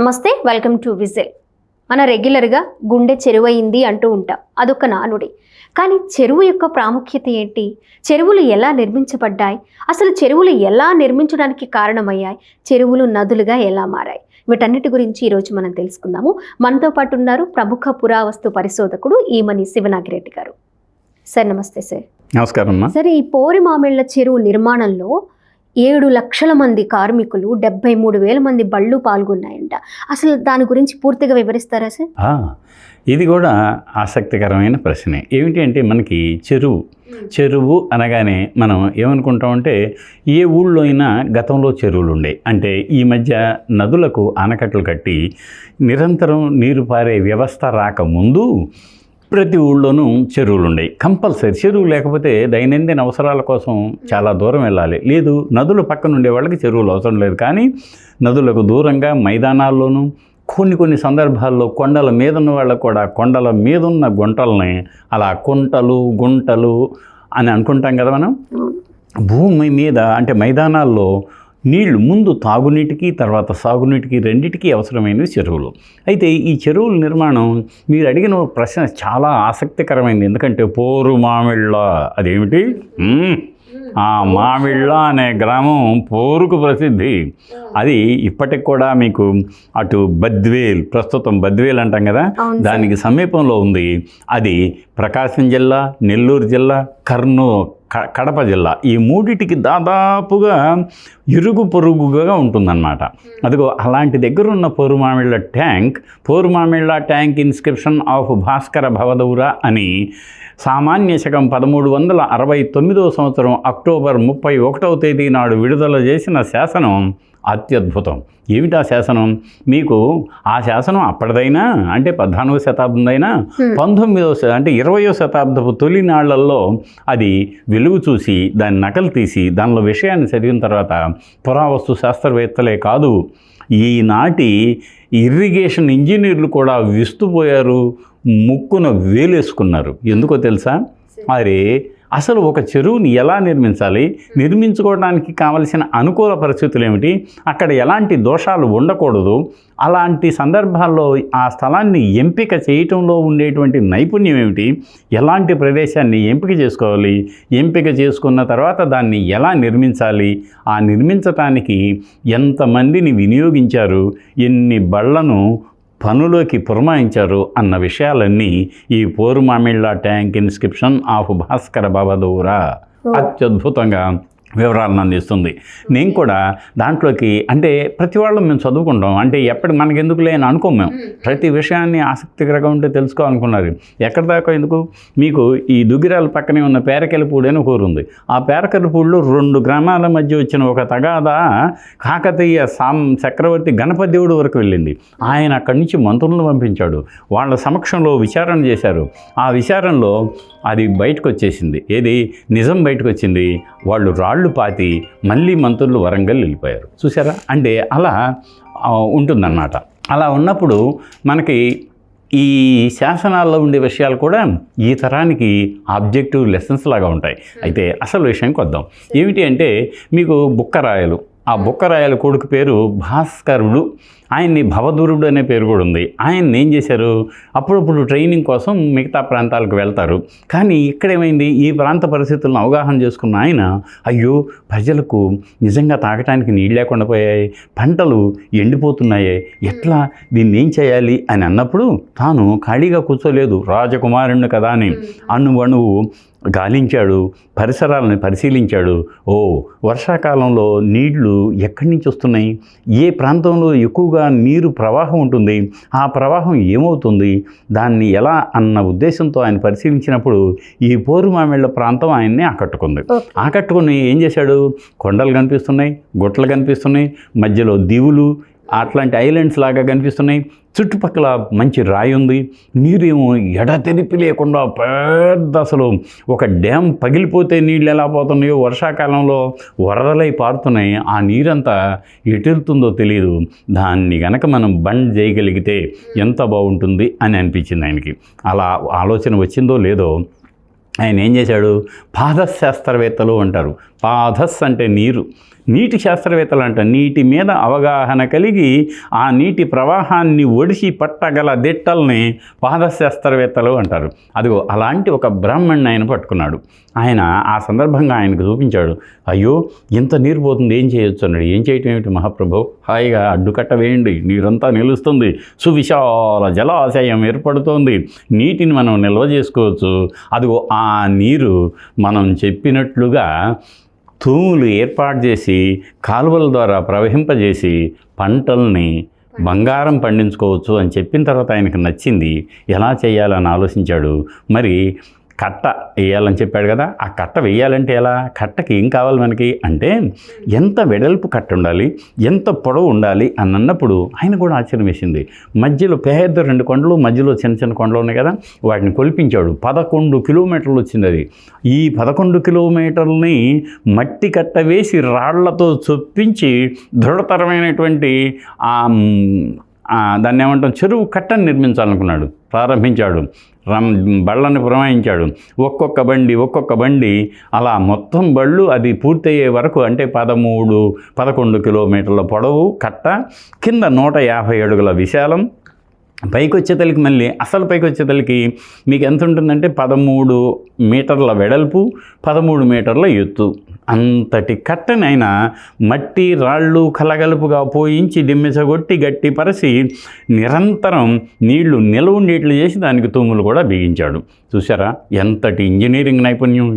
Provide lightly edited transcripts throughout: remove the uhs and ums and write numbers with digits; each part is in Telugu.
నమస్తే, వెల్కమ్ టు విజిల్. మన రెగ్యులర్గా గుండె చెరువయింది అంటూ ఉంటాం, అదొక నానుడి. కానీ చెరువు యొక్క ప్రాముఖ్యత ఏంటి? చెరువులు ఎలా నిర్మించబడ్డాయి? అసలు చెరువులు ఎలా నిర్మించడానికి కారణమయ్యాయి? చెరువులు నదులుగా ఎలా మారాయి? వీటన్నిటి గురించి ఈరోజు మనం తెలుసుకుందాము. మనతో పాటు ఉన్నారు ప్రముఖ పురావస్తు పరిశోధకుడు ఈమని శివనాగిరెడ్డి గారు. సార్ నమస్తే. సార్ నమస్కారం. సరే, ఈ పోరిమామిళ్ళ చెరువు నిర్మాణంలో 7 లక్షల మంది కార్మికులు, 73,000 మంది బళ్ళు పాల్గొన్నాయంట. అసలు దాని గురించి పూర్తిగా వివరిస్తారా సార్? ఇది కూడా ఆసక్తికరమైన ప్రశ్నే. ఏమిటి అంటే, మనకి చెరువు అనగానే మనం ఏమనుకుంటామంటే, ఏ ఊళ్ళో అయినా గతంలో చెరువులు ఉండేవి. అంటే ఈ మధ్య నదులకు ఆనకట్టలు కట్టి నిరంతరం నీరు పారే వ్యవస్థ రాకముందు ప్రతి ఊళ్ళోనూ చెరువులు ఉండేవి. కంపల్సరీ చెరువు లేకపోతే దైనందిన అవసరాల కోసం చాలా దూరం వెళ్ళాలి. లేదు, నదుల పక్కన ఉండే వాళ్ళకి చెరువులు అవసరం లేదు. కానీ నదులకు దూరంగా మైదానాల్లోనూ కొన్ని సందర్భాల్లో కొండల మీద ఉన్న వాళ్ళకు కూడా కొండల మీద ఉన్న గుంటల్ని అలా కుంటలు గుంటలు అని అనుకుంటాం కదా మనం. భూమి మీద అంటే మైదానాల్లో నీళ్లు ముందు తాగునీటికి తర్వాత సాగునీటికి రెండింటికి అవసరమైనవి చెరువులు. అయితే ఈ చెరువుల నిర్మాణం మీరు అడిగిన ప్రశ్న చాలా ఆసక్తికరమైనది. ఎందుకంటే పోరుమామిళ్ళ అదేమిటి? ఆ మామిళ్ళ అనే గ్రామం పోరుకు ప్రసిద్ధి. అది ఇప్పటికి కూడా మీకు అటు బద్వేల్, ప్రస్తుతం బద్వేల్ అంటాం కదా, దానికి సమీపంలో ఉంది. అది ప్రకాశం జిల్లా, నెల్లూరు జిల్లా, కడప జిల్లా, ఈ మూడిటికి దాదాపుగా ఇరుగు పొరుగుగా ఉంటుందన్నమాట. అదిగో అలాంటి దగ్గర ఉన్న Porumamilla tank inscription of Bhaskara Bhavadaura అని సామాన్య శకం 1369వ సంవత్సరం అక్టోబర్ 31వ తేదీ నాడు విడుదల చేసిన శాసనం అత్యద్భుతం. ఏమిటా శాసనం? మీకు ఆ శాసనం అప్పటిదైనా అంటే 14వ శతాబ్దందైనా 19వ అంటే 20వ శతాబ్దపు తొలి నాళ్లలో అది వెలుగు చూసి దాన్ని నకలు తీసి దానిలో విషయాన్ని చదివిన తర్వాత పురావస్తు శాస్త్రవేత్తలే కాదు, ఈనాటి ఇరిగేషన్ ఇంజనీర్లు కూడా విస్తుపోయారు, ముక్కున వేలేసుకున్నారు. ఎందుకో తెలుసా? అరే, అసలు ఒక చెరువుని ఎలా నిర్మించాలి, నిర్మించుకోవడానికి కావలసిన అనుకూల పరిస్థితులు ఏమిటి, అక్కడ ఎలాంటి దోషాలు ఉండకూడదు, అలాంటి సందర్భాల్లో ఆ స్థలాన్ని ఎంపిక చేయటంలో ఉండేటువంటి నైపుణ్యం ఏమిటి, ఎలాంటి ప్రదేశాన్ని ఎంపిక చేసుకోవాలి, ఎంపిక చేసుకున్న తర్వాత దాన్ని ఎలా నిర్మించాలి, ఆ నిర్మించటానికి ఎంతమందిని వినియోగించారు, ఎన్ని బళ్లను పనులోకి పురమాయించారు అన్న విషయాలన్నీ ఈ Porumamilla tank inscription of Bhaskara Bhavadaura అత్యద్భుతంగా వివరాలను అందిస్తుంది. నేను కూడా దాంట్లోకి అంటే ప్రతి వాళ్ళు మేము చదువుకుంటాం, అంటే ఎప్పటికి మనకెందుకులే అని అనుకోం. మేము ప్రతి విషయాన్ని ఆసక్తికరంగా ఉంటే తెలుసుకోవాలనుకున్నారు. ఎక్కడి దాకా ఎందుకు, మీకు ఈ దుగ్గిరాల పక్కనే ఉన్న పేరకెలపూడి అని ఒక ఊరు ఉంది. ఆ పేరకెలపూడిలో 2 గ్రామాల మధ్య వచ్చిన ఒక తగాదా కాకతీయ చక్రవర్తి గణపతిదేవుడు వరకు వెళ్ళింది. ఆయన అక్కడి నుంచి మంత్రులను పంపించాడు, వాళ్ళ సమక్షంలో విచారణ చేశారు. ఆ విచారణలో అది బయటకు వచ్చేసింది. ఏది నిజం బయటకు వచ్చింది. వాళ్ళు రాళ్ళు పాతి మళ్ళీ మంత్రులు వరంగల్ వెళ్ళిపోయారు. చూసారా? అంటే అలా ఉంటుందన్నమాట. అలా ఉన్నప్పుడు మనకి ఈ శాసనాల్లో ఉండే విషయాలు కూడా ఈ తరానికి ఆబ్జెక్టివ్ లెసన్స్ లాగా ఉంటాయి. అయితే అసలు విషయానికి వద్దాం. ఏమిటి అంటే, మీకు బుక్కరాయలు, ఆ బుక్కరాయల కొడుకు పేరు భాస్కరుడు, ఆయన్ని భవదూరుడు అనే పేరు కూడా ఉంది. ఆయన్ని ఏం చేశారు, అప్పుడప్పుడు ట్రైనింగ్ కోసం మిగతా ప్రాంతాలకు వెళ్తారు. కానీ ఇక్కడేమైంది, ఈ ప్రాంత పరిస్థితులను అవగాహన చేసుకున్న ఆయన, అయ్యో ప్రజలకు నిజంగా తాగటానికి నీళ్ళు లేకుండా పోయాయి, పంటలు ఎండిపోతున్నాయి, ఎట్లా దీన్ని ఏం చేయాలి అని అన్నప్పుడు తాను ఖాళీగా కూర్చోలేదు, రాజకుమారుణ్ణి కదా అని అణువణువు గాలించాడు, పరిసరాలను పరిశీలించాడు. వర్షాకాలంలో నీళ్లు ఎక్కడి నుంచి వస్తున్నాయి, ఏ ప్రాంతంలో ఎక్కువగా నీరు ప్రవాహం ఉంటుంది, ఆ ప్రవాహం ఏమవుతుంది, దాన్ని ఎలా అన్న ఉద్దేశంతో ఆయన పరిశీలించినప్పుడు ఈ పోరుమామిళ్ళ ప్రాంతం ఆయన్ని ఆకట్టుకుని ఏం చేశాడు, కొండలు కనిపిస్తున్నాయి, గుట్టలు కనిపిస్తున్నాయి, మధ్యలో దీవులు అట్లాంటి ఐలాండ్స్ లాగా కనిపిస్తున్నాయి, చుట్టుపక్కల మంచి రాయి ఉంది, నీరేమో ఎడతెరిపి లేకుండా పెద్ద, అసలు ఒక డ్యామ్ పగిలిపోతే నీళ్ళు ఎలా పోతున్నాయో వర్షాకాలంలో వరదలై పారుతున్నాయి. ఆ నీరంతా ఎటు వెళ్తుందో తెలియదు. దాన్ని గనక మనం బండ్ చేయగలిగితే ఎంత బాగుంటుంది అని అనిపించింది ఆయనకి. అలా ఆలోచన వచ్చిందో లేదో ఆయన ఏం చేశాడు, పాదశాస్త్రవేత్తలు అంటారు, పాధస్ అంటే నీరు. నీటి శాస్త్రవేత్తలు అంట నీటి మీద అవగాహన కలిగి ఆ నీటి ప్రవాహాన్ని ఒడిసి పట్టగల దిట్టల్ని పాదశాస్త్రవేత్తలు అంటారు. అదిగో అలాంటి ఒక బ్రాహ్మణ్ణి ఆయన పట్టుకున్నాడు. ఆయన ఆ సందర్భంగా ఆయనకు చూపించాడు. అయ్యో ఇంత నీరు పోతుంది, ఏం చేయొచ్చు అన్నాడు. ఏం చేయటం ఏమిటి మహాప్రభు, హాయిగా అడ్డుకట్ట వేయండి, నీరంతా నిలుస్తుంది, సువిశాల జలాశయం ఏర్పడుతోంది, నీటిని మనం నిల్వ చేసుకోవచ్చు. అదిగో ఆ నీరు మనం చెప్పినట్లుగా తూములు ఏర్పాటు చేసి కాలువల ద్వారా ప్రవహింపజేసి పంటల్ని బంగారం పండించుకోవచ్చు అని చెప్పిన తర్వాత ఆయనకు నచ్చింది. ఎలా చేయాలని ఆలోచించాడు. మరి కట్ట వేయాలని చెప్పాడు కదా, ఆ కట్ట వేయాలంటే ఎలా, కట్టకి ఏం కావాలి మనకి అంటే ఎంత వెడల్పు కట్ట ఉండాలి, ఎంత పొడవు ఉండాలి అని అన్నప్పుడు ఆయన కూడా ఆశ్చర్యం వేసింది. మధ్యలో పెద్ద 2 కొండలు, మధ్యలో చిన్న చిన్న కొండలు ఉన్నాయి కదా, వాటిని కొలిపించాడు. 11 కిలోమీటర్లు వచ్చింది అది. ఈ 11 కిలోమీటర్లని మట్టి కట్ట వేసి రాళ్లతో చొప్పించి దృఢతరమైనటువంటి దాన్ని ఏమంటాం చెరువు కట్టను నిర్మించాలనుకున్నాడు. ప్రారంభించాడు. బళ్ళని పురమాయించాడు. ఒక్కొక్క బండి అలా మొత్తం బళ్ళు అది పూర్తయ్యే వరకు అంటే 11 కిలోమీటర్ల పొడవు కట్ట, కింద 150 అడుగుల విశాలం, పైకి వచ్చేతలకి మళ్ళీ అసలు పైకి వచ్చేతలకి మీకు ఎంత ఉంటుందంటే 13 మీటర్ల వెడల్పు, 13 మీటర్ల ఎత్తు. అంతటి కట్టనైనా మట్టి రాళ్ళు కలగలుపుగా పోయించి దిమ్మెసగొట్టి గట్టిపరచి నిరంతరం నీళ్లు నిలవ ఉండేట్లు చేసి దానికి తూములు కూడా బిగించాడు. చూసారా ఎంతటి ఇంజనీరింగ్ నైపుణ్యం.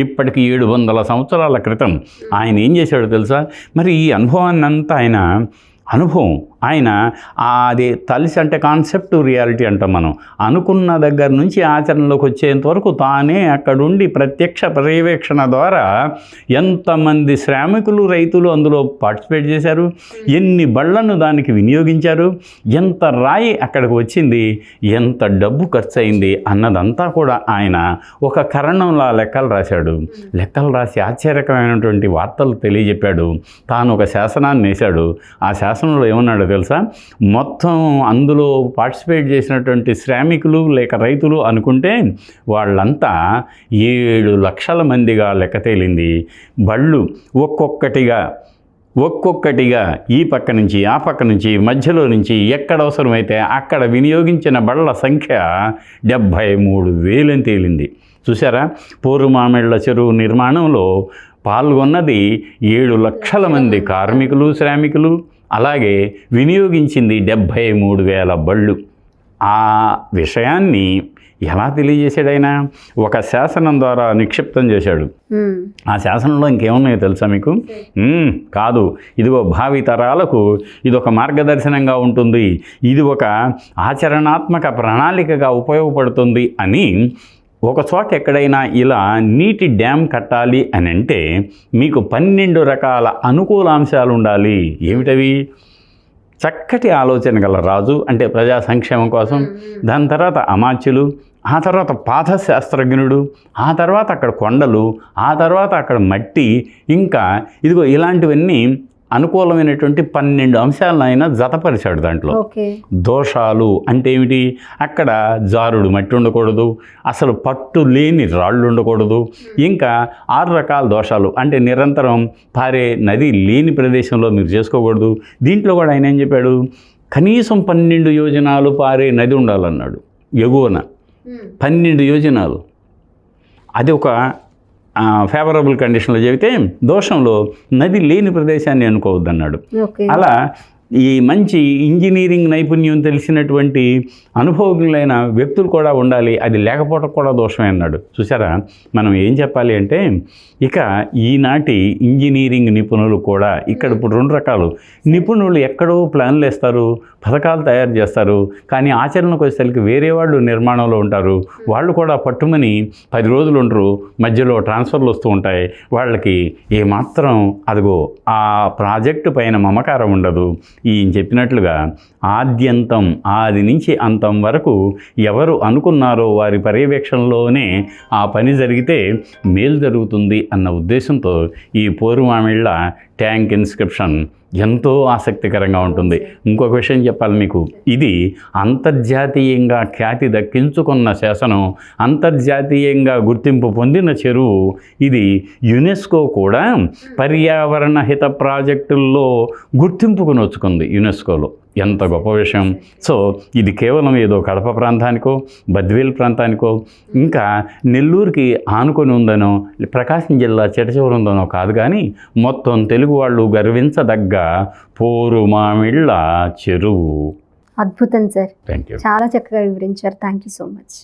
ఇప్పటికి 700 సంవత్సరాల క్రితం ఆయన ఏం చేశాడో తెలుసా. మరి ఈ అనుభవాన్ని అంతా ఆయన అది తలిసి అంటే కాన్సెప్ట్ రియాలిటీ అంటాం మనం. అనుకున్న దగ్గర నుంచి ఆచరణలోకి వచ్చేంత వరకు తానే అక్కడుండి ప్రత్యక్ష పర్యవేక్షణ ద్వారా ఎంతమంది శ్రామికులు రైతులు అందులో పార్టిసిపేట్ చేశారు, ఎన్ని బళ్లను దానికి వినియోగించారు, ఎంత రాయి అక్కడికి వచ్చింది, ఎంత డబ్బు ఖర్చు అయింది అన్నదంతా కూడా ఆయన ఒక కరణంలా లెక్కలు రాశాడు. లెక్కలు రాసి ఆశ్చర్యకరమైనటువంటి వార్తలు తెలియజెప్పాడు. తాను ఒక శాసనాన్ని వేశాడు. ఆ శాసనంలో ఏమన్నాడో తెలుసా, మొత్తం అందులో పార్టిసిపేట్ చేసినటువంటి శ్రామికులు లేక రైతులు అనుకుంటే వాళ్ళంతా 7 లక్షల మందిగా లెక్క తేలింది. బళ్ళు ఒక్కొక్కటిగా ఈ పక్క నుంచి ఆ పక్క నుంచి మధ్యలో నుంచి ఎక్కడ అవసరమైతే అక్కడ వినియోగించిన బళ్ళ సంఖ్య 73,000 అని తేలింది. చూసారా, పోరుమామిళ్ళ చెరువు నిర్మాణంలో పాల్గొన్నది 7 లక్షల మంది కార్మికులు శ్రామికులు, అలాగే వినియోగించింది 73,000 బళ్ళు. ఆ విషయాన్ని ఎలా తెలియజేశాడు ఆయన? ఒక శాసనం ద్వారా నిక్షిప్తం చేశాడు. ఆ శాసనంలో ఇంకేమున్నాయో తెలుసా మీకు? కాదు, ఇదిగో భావి తరాలకు ఇదొక మార్గదర్శనంగా ఉంటుంది, ఇది ఒక ఆచరణాత్మక ప్రణాళికగా ఉపయోగపడుతుంది అని ఒక చోట ఎక్కడైనా ఇలా నీటి డ్యామ్ కట్టాలి అని అంటే మీకు 12 రకాల అనుకూలాంశాలు ఉండాలి. ఏమిటవి? చక్కటి ఆలోచన గల రాజు అంటే ప్రజా సంక్షేమం కోసం, దాని తర్వాత అమాత్యులు, ఆ తర్వాత పాదశాస్త్రజ్ఞుడు, ఆ తర్వాత అక్కడ కొండలు, ఆ తర్వాత అక్కడ మట్టి, ఇంకా ఇదిగో ఇలాంటివన్నీ అనుకూలమైనటువంటి 12 అంశాలను ఆయన జతపరిచాడు. దాంట్లో దోషాలు అంటే ఏమిటి? అక్కడ జారుడు మట్టి ఉండకూడదు, అసలు పట్టు లేని రాళ్ళు ఉండకూడదు, ఇంకా 6 రకాల దోషాలు అంటే నిరంతరం పారే నది లేని ప్రదేశంలో మీరు చేసుకోకూడదు. దీంట్లో కూడా ఆయన ఏం చెప్పాడు? కనీసం 12 యోజనాలు పారే నది ఉండాలన్నాడు. ఎగువన 12 యోజనాలు. అది ఒక ఫేవరబుల్ కండిషన్లో చెబితే, దోషంలో నది లేని ప్రదేశాన్ని అనుకోవద్దన్నాడు. అలా ఈ మంచి ఇంజనీరింగ్ నైపుణ్యం తెలిసినటువంటి అనుభవజ్ఞులైన వ్యక్తులు కూడా ఉండాలి, అది లేకపోవడం కూడా దోషమే అన్నాడు. చూసారా, మనం ఏం చెప్పాలి అంటే ఇక ఈనాటి ఇంజనీరింగ్ నిపుణులు కూడా ఇక్కడ ఇప్పుడు 2 రకాలు నిపుణులు ఎక్కడో ప్లాన్లు వేస్తారు, పథకాలు తయారు చేస్తారు, కానీ ఆచరణకు వచ్చేసరికి వేరే వాళ్ళు నిర్మాణంలో ఉంటారు. వాళ్ళు కూడా పట్టుమని 10 రోజులు ఉండరు, మధ్యలో ట్రాన్స్ఫర్లు వస్తూ ఉంటాయి. వాళ్ళకి ఏమాత్రం అదిగో ఆ ప్రాజెక్టు పైన మమకారం ఉండదు. ఈయన చెప్పినట్లుగా ఆద్యంతం, ఆది నుంచి అంతం వరకు ఎవరు అనుకున్నారో వారి పర్యవేక్షణలోనే ఆ పని జరిగితే మేలు జరుగుతుంది అన్న ఉద్దేశంతో ఈ పోరుమామిళ్ళ ట్యాంక్ ఇన్స్క్రిప్షన్ ఎంతో ఆసక్తికరంగా ఉంటుంది. ఇంకొక విషయం చెప్పాలి మీకు, ఇది అంతర్జాతీయంగా ఖ్యాతి దక్కించుకున్న శాసనం, అంతర్జాతీయంగా గుర్తింపు పొందిన చెరువు. ఇది యునెస్కో కూడా పర్యావరణ హిత ప్రాజెక్టుల్లో గుర్తింపుకు నోచుకుంది యునెస్కోలో. ఎంత గొప్ప విషయం. సో ఇది కేవలం ఏదో కడప ప్రాంతానికో, బద్వేల్ ప్రాంతానికో, ఇంకా నెల్లూరుకి ఆనుకొని ఉందనో, ప్రకాశం జిల్లా చిట్టచివరి ఉందనో కాదు, కానీ మొత్తం తెలుగు వాళ్ళు గర్వించదగ్గ పోరుమామిళ్ళ చెరువు. అద్భుతం సార్, థ్యాంక్ యూ. చాలా చక్కగా వివరించారు. Thank you so much.